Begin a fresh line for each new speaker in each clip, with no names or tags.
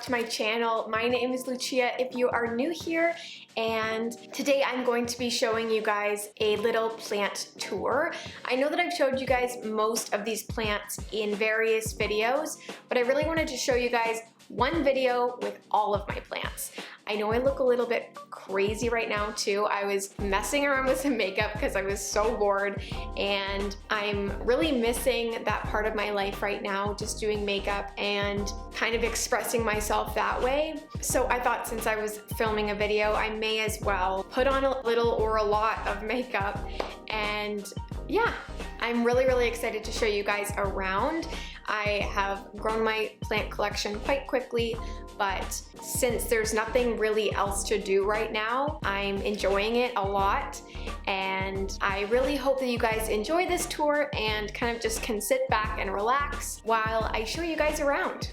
to my channel. My name is Lucia if you are new here, and today I'm going to be showing you guys a little plant tour. I know that I've showed you guys most of these plants in various videos, but I really wanted to show you guys one video with all of my plants. I know I look a little bit crazy right now too. I was messing around with some makeup because I was so bored, and I'm really missing that part of my life right now, just doing makeup and kind of expressing myself that way. So I thought since I was filming a video, I may as well put on a little or a lot of makeup. And yeah, I'm really excited to show you guys around. I have grown my plant collection quite quickly, but since there's nothing really else to do right now, I'm enjoying it a lot, and I really hope that you guys enjoy this tour and kind of just can sit back and relax while I show you guys around.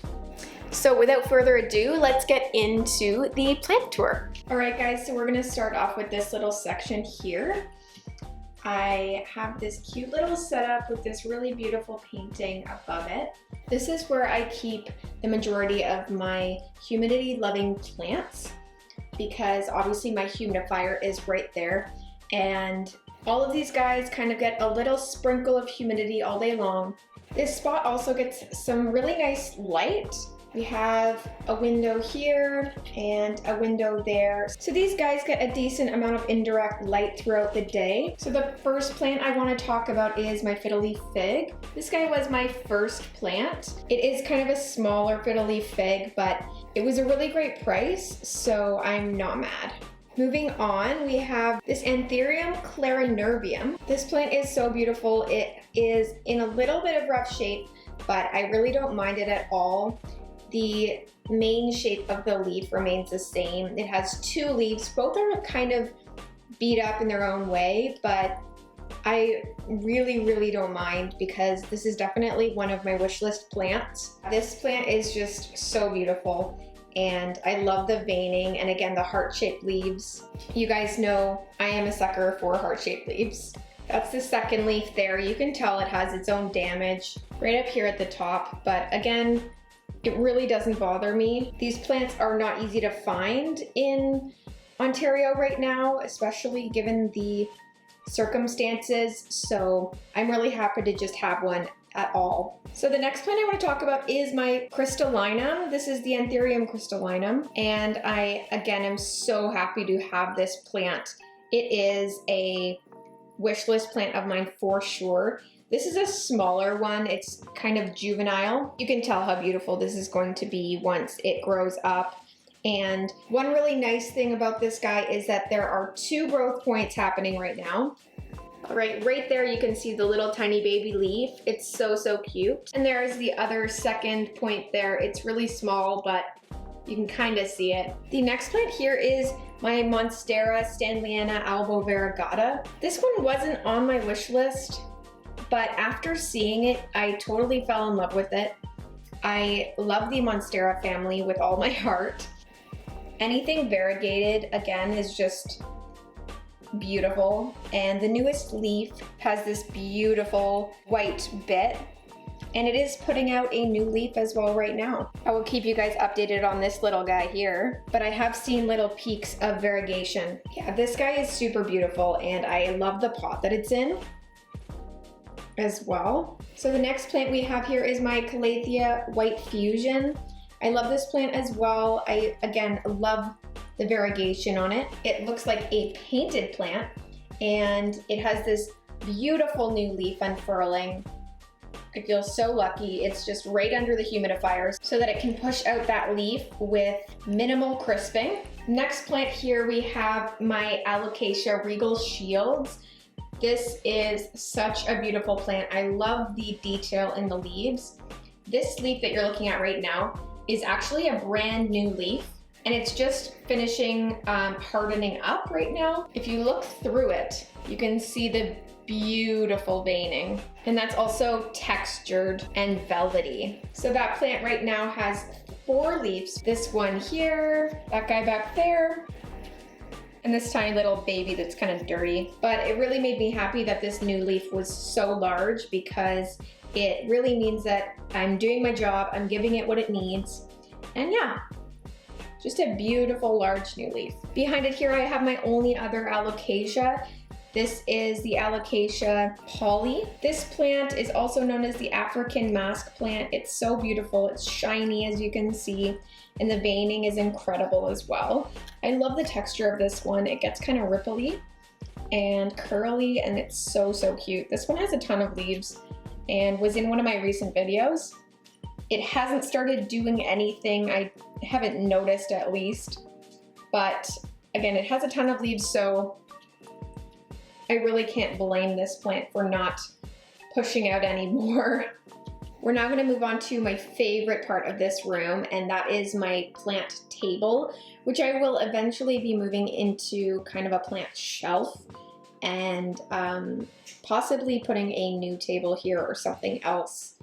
So without further ado, let's get into the plant tour. All right guys, so we're gonna start off with this little section here. I have this cute little setup with this really beautiful painting above it. This is where I keep the majority of my humidity-loving plants, because obviously my humidifier is right there, and all of these guys kind of get a little sprinkle of humidity all day long. This spot also gets some really nice light. We have a window here and a window there. So these guys get a decent amount of indirect light throughout the day. So the first plant I want to talk about is my fiddle leaf fig. This guy was my first plant. It is kind of a smaller fiddle leaf fig, but it was a really great price, so I'm not mad. Moving on, we have this Anthurium Crystallinum. This plant is so beautiful. It is in a little bit of rough shape, but I really don't mind it at all. The main shape of the leaf remains the same. It has two leaves. Both are kind of beat up in their own way, but I really don't mind because this is definitely one of my wish list plants. This plant is just so beautiful, and I love the veining and again the heart-shaped leaves. You guys know I am a sucker for heart-shaped leaves. That's the second leaf there. You can tell it has its own damage right up here at the top, but again, it really doesn't bother me. These plants are not easy to find in Ontario right now, especially given the circumstances, so I'm really happy to just have one at all. So the next plant I want to talk about is my Crystallinum. This is the Anthurium Crystallinum, and I, again, am so happy to have this plant. It is a wish list plant of mine for sure. This is a smaller one. It's kind of juvenile. You can tell how beautiful this is going to be once it grows up. And one really nice thing about this guy is that there are two growth points happening right now. All right there you can see the little tiny baby leaf. It's so cute. And there's the other second point there. It's really small, but you can kind of see it. The next plant here is my Monstera Standleyana Albo Veriegata. This one wasn't on my wish list, but after seeing it, I totally fell in love with it. I love the Monstera family with all my heart. Anything variegated, again, is just beautiful. And the newest leaf has this beautiful white bit, and it is putting out a new leaf as well right now. I will keep you guys updated on this little guy here, but I have seen little peaks of variegation. Yeah, this guy is super beautiful, and I love the pot that it's in as well. So the next plant we have here is my Calathea White Fusion. I love this plant as well. I, again, love the variegation on it. It looks like a painted plant, and it has this beautiful new leaf unfurling. I feel so lucky. It's just right under the humidifier so that it can push out that leaf with minimal crisping. Next plant here we have my Alocasia Regal Shields. This is such a beautiful plant. I love the detail in the leaves. This leaf that you're looking at right now is actually a brand new leaf, and it's just finishing hardening up right now. If you look through it, you can see the beautiful veining, and that's also textured and velvety. So that plant right now has 4 leaves. This one here, that guy back there, and this tiny little baby that's kind of dirty. But it really made me happy that this new leaf was so large, because it really means that I'm doing my job, I'm giving it what it needs. And yeah, Just a beautiful large new leaf. Behind it here I have my only other alocasia. This is the Alocasia Polly. This plant is also known as the African mask plant. It's so beautiful. It's shiny, as you can see, and the veining is incredible as well. I love the texture of this one. It gets kind of ripply and curly, and it's so, so cute. This one has a ton of leaves and was in one of my recent videos. It hasn't started doing anything. I haven't noticed, at least, but again, it has a ton of leaves, so I really can't blame this plant for not pushing out anymore. We're now gonna move on to my favorite part of this room, and that is my plant table, which I will eventually be moving into kind of a plant shelf and possibly putting a new table here or something else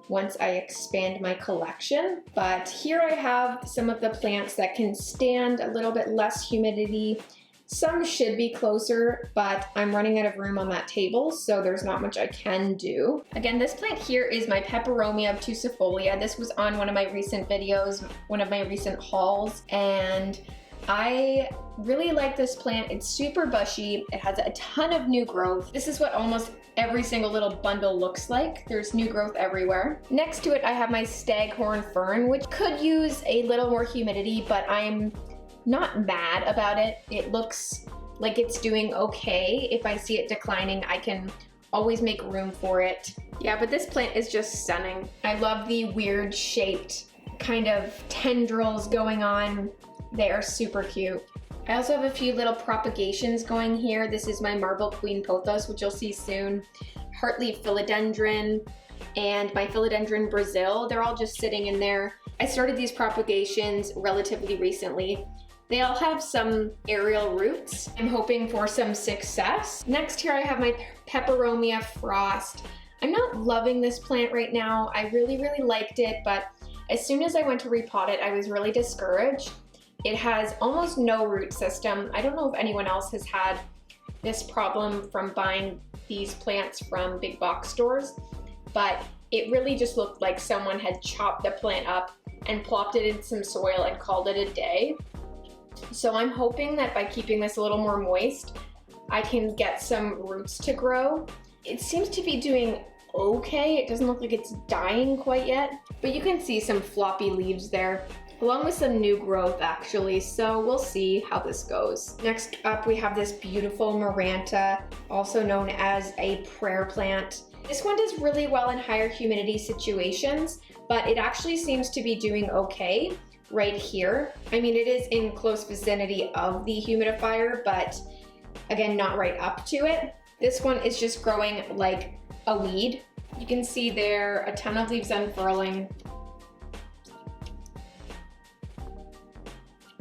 once I expand my collection. But here I have some of the plants that can stand a little bit less humidity. Some should be closer, but I'm running out of room on that table, so there's not much I can do. Again, this plant here is my Peperomia Obtusifolia. This was on one of my recent videos, one of my recent hauls, and I really like this plant. It's super bushy. It has a ton of new growth. This is what almost every single little bundle looks like. There's new growth everywhere. Next to it, I have my Staghorn Fern, which could use a little more humidity, but I'm not mad about it. It looks like it's doing okay. If I see it declining, I can always make room for it. Yeah, but this plant is just stunning. I love the weird shaped kind of tendrils going on. They are super cute. I also have a few little propagations going here. This is my Marble Queen Pothos, which you'll see soon. Heartleaf Philodendron and my Philodendron Brasil. They're all just sitting in there. I started these propagations relatively recently. They all have some aerial roots. I'm hoping for some success. Next here I have my Peperomia Frost. I'm not loving this plant right now. I really, really liked it, but as soon as I went to repot it, I was really discouraged. It has almost no root system. I don't know if anyone else has had this problem from buying these plants from big box stores, but it really just looked like someone had chopped the plant up and plopped it in some soil and called it a day. So I'm hoping that by keeping this a little more moist, I can get some roots to grow. It seems to be doing okay. It doesn't look like it's dying quite yet, but you can see some floppy leaves there, along with some new growth actually, so we'll see how this goes. Next up we have this beautiful Maranta, also known as a prayer plant. This one does really well in higher humidity situations, but it actually seems to be doing okay right here. I mean, it is in close vicinity of the humidifier, but again, not right up to it. This one is just growing like a weed. You can see there a ton of leaves unfurling.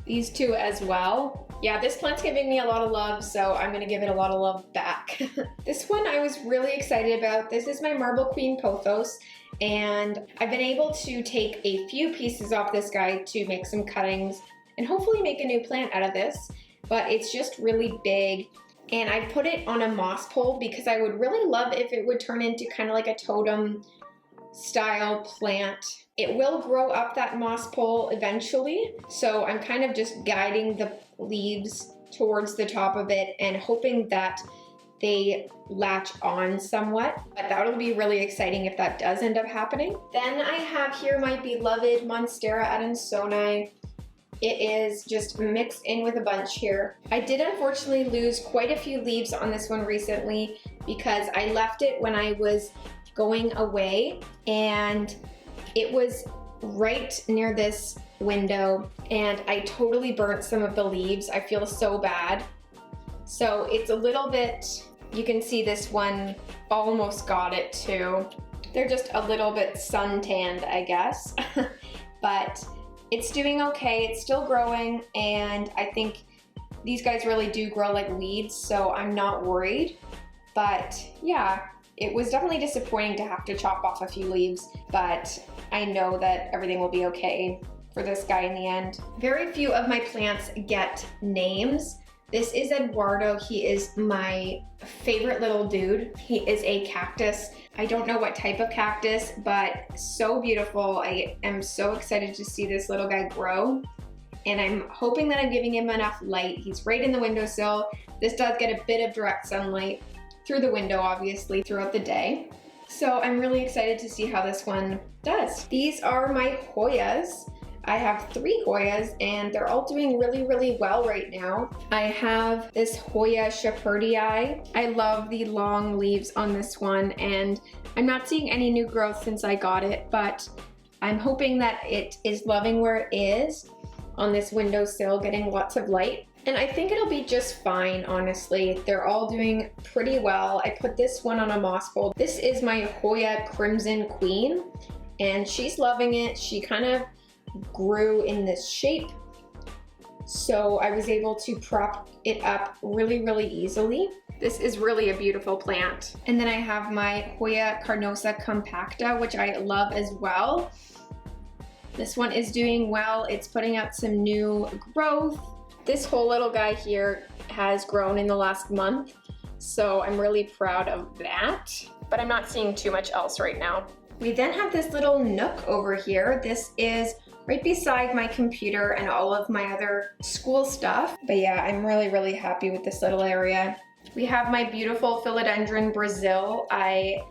These two as well. Yeah, this plant's giving me a lot of love, so I'm gonna give it a lot of love back. This one I was really excited about. This is my Marble Queen Pothos, and I've been able to take a few pieces off this guy to make some cuttings and hopefully make a new plant out of this, but it's just really big. And I put it on a moss pole because I would really love if it would turn into kind of like a totem style plant. It will grow up that moss pole eventually, so I'm kind of just guiding the leaves towards the top of it and hoping that they latch on somewhat, but that will be really exciting if that does end up happening. Then I have here my beloved Monstera Adansonii. It is just mixed in with a bunch here. I did unfortunately lose quite a few leaves on this one recently because I left it when I was going away, and it was right near this window and I totally burnt some of the leaves. I feel so bad. So it's a little bit, you can see this one almost got it too. They're just a little bit suntanned, I guess. But it's doing okay, it's still growing, and I think these guys really do grow like weeds, so I'm not worried. But yeah, it was definitely disappointing to have to chop off a few leaves, but I know that everything will be okay for this guy in the end. Very few of my plants get names. This is Edwardo. He is my favorite little dude. He is a cactus. I don't know what type of cactus, but so beautiful. I am so excited to see this little guy grow. and I'm hoping that I'm giving him enough light. He's right in the windowsill. This does get a bit of direct sunlight through the window, obviously, throughout the day. So I'm really excited to see how this one does. These are my Hoyas. I have 3 Hoyas and they're all doing really, really well right now. I have this Hoya Shepherdii. I love the long leaves on this one, and I'm not seeing any new growth since I got it, but I'm hoping that it is loving where it is on this windowsill, getting lots of light. And I think it'll be just fine, honestly. They're all doing pretty well. I put this one on a moss bowl. This is my Hoya Crimson Queen, and she's loving it. She kind of grew in this shape, so I was able to prop it up really, really easily. This is really a beautiful plant. And then I have my Hoya Carnosa Compacta, which I love as well. This one is doing well. It's putting out some new growth. This whole little guy here has grown in the last month, so I'm really proud of that. But I'm not seeing too much else right now. We then have this little nook over here. This is right beside my computer and all of my other school stuff. But yeah, I'm really, really happy with this little area. We have my beautiful Philodendron Brasil. I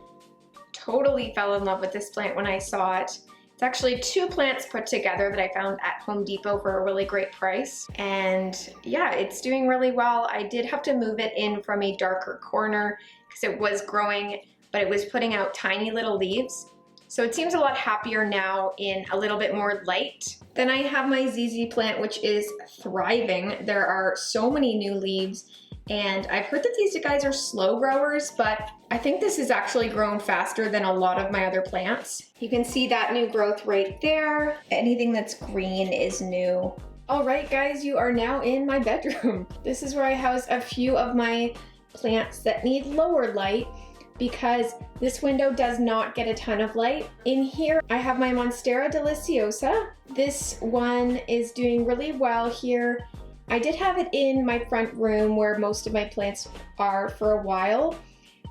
totally fell in love with this plant when I saw it. It's actually 2 plants put together that I found at Home Depot for a really great price. And yeah, it's doing really well. I did have to move it in from a darker corner because it was growing, but it was putting out tiny little leaves. So it seems a lot happier now in a little bit more light. Then I have my ZZ plant, which is thriving. There are so many new leaves, and I've heard that these guys are slow growers, but I think this has actually grown faster than a lot of my other plants. You can see that new growth right there. Anything that's green is new. All right, guys, you are now in my bedroom. This is where I house a few of my plants that need lower light, because this window does not get a ton of light. In here, I have my Monstera Deliciosa. This one is doing really well here. I did have it in my front room where most of my plants are for a while,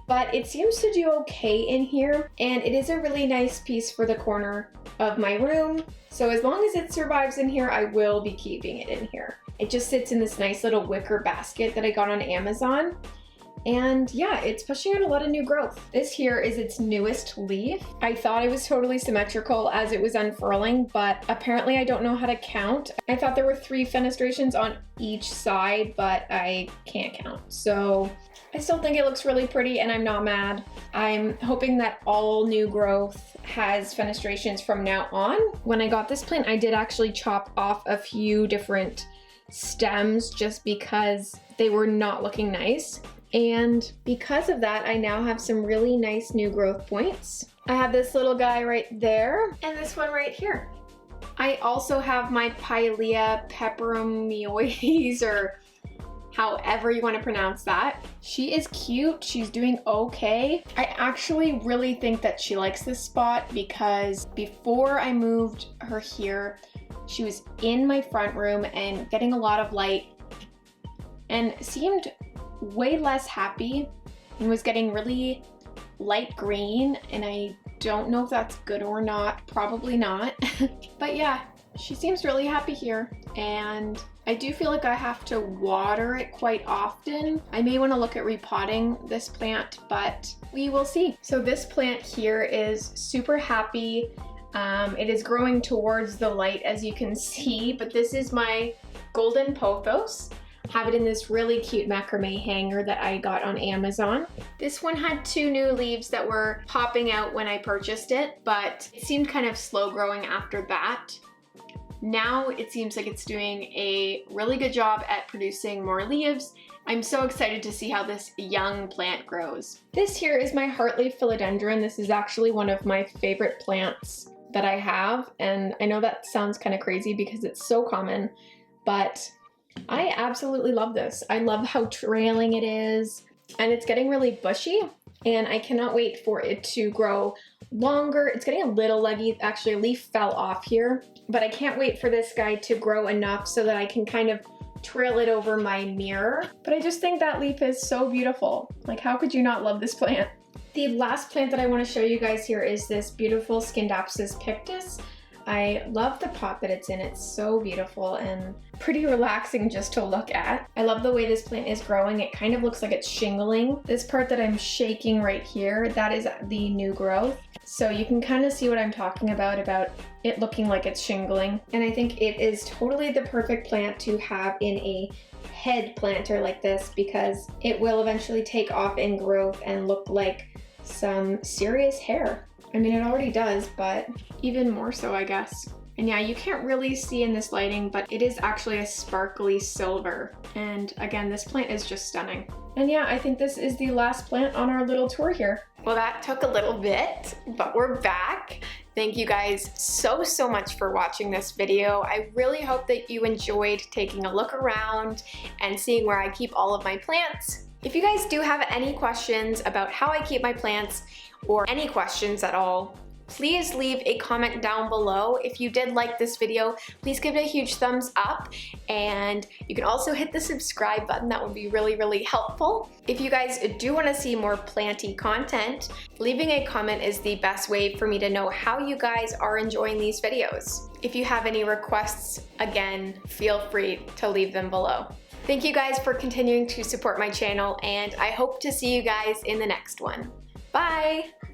but it seems to do okay in here, and it is a really nice piece for the corner of my room. So as long as it survives in here, I will be keeping it in here. It just sits in this nice little wicker basket that I got on Amazon. And yeah, it's pushing out a lot of new growth. This here is its newest leaf. I thought it was totally symmetrical as it was unfurling, but apparently I don't know how to count. I thought there were 3 fenestrations on each side, but I can't count. So I still think it looks really pretty, and I'm not mad. I'm hoping that all new growth has fenestrations from now on. When I got this plant, I did actually chop off a few different stems just because they were not looking nice. And because of that, I now have some really nice new growth points. I have this little guy right there and this one right here. I also have my Pilea peperomioides, or however you want to pronounce that. She is cute. She's doing okay. I actually really think that she likes this spot because before I moved her here, she was in my front room and getting a lot of light and seemed way less happy and was getting really light green, and I don't know if that's good or not. Probably not. But yeah, she seems really happy here, and I do feel like I have to water it quite often. I may want to look at repotting this plant, but we will see. So this plant here is super happy. It is growing towards the light, as you can see, but this is my golden pothos. Have it in this really cute macrame hanger that I got on Amazon. This one had 2 new leaves that were popping out when I purchased it, but it seemed kind of slow growing after that. Now it seems like it's doing a really good job at producing more leaves. I'm so excited to see how this young plant grows. This here is my heartleaf philodendron. This is actually one of my favorite plants that I have, and I know that sounds kind of crazy because it's so common, but I absolutely love this. I love how trailing it is, and it's getting really bushy, and I cannot wait for it to grow longer. It's getting a little leggy. Actually, a leaf fell off here, but I can't wait for this guy to grow enough so that I can kind of trail it over my mirror. But I just think that leaf is so beautiful. Like, how could you not love this plant? The last plant that I want to show you guys here is this beautiful Scindapsis Pictus. I love the pot that it's in. It's so beautiful and pretty relaxing just to look at. I love the way this plant is growing. It kind of looks like it's shingling. This part that I'm shaking right here, that is the new growth. So you can kind of see what I'm talking about it looking like it's shingling. And I think it is totally the perfect plant to have in a head planter like this because it will eventually take off in growth and look like some serious hair. I mean, it already does, but even more so, I guess. And yeah, you can't really see in this lighting, but it is actually a sparkly silver. And again, this plant is just stunning. And yeah, I think this is the last plant on our little tour here. Well, that took a little bit, but we're back. Thank you guys so much for watching this video. I really hope that you enjoyed taking a look around and seeing where I keep all of my plants. If you guys do have any questions about how I keep my plants or any questions at all, please leave a comment down below. If you did like this video, please give it a huge thumbs up, and you can also hit the subscribe button. That would be really helpful. If you guys do want to see more planty content, leaving a comment is the best way for me to know how you guys are enjoying these videos. If you have any requests, again, feel free to leave them below. Thank you guys for continuing to support my channel, and I hope to see you guys in the next one. Bye!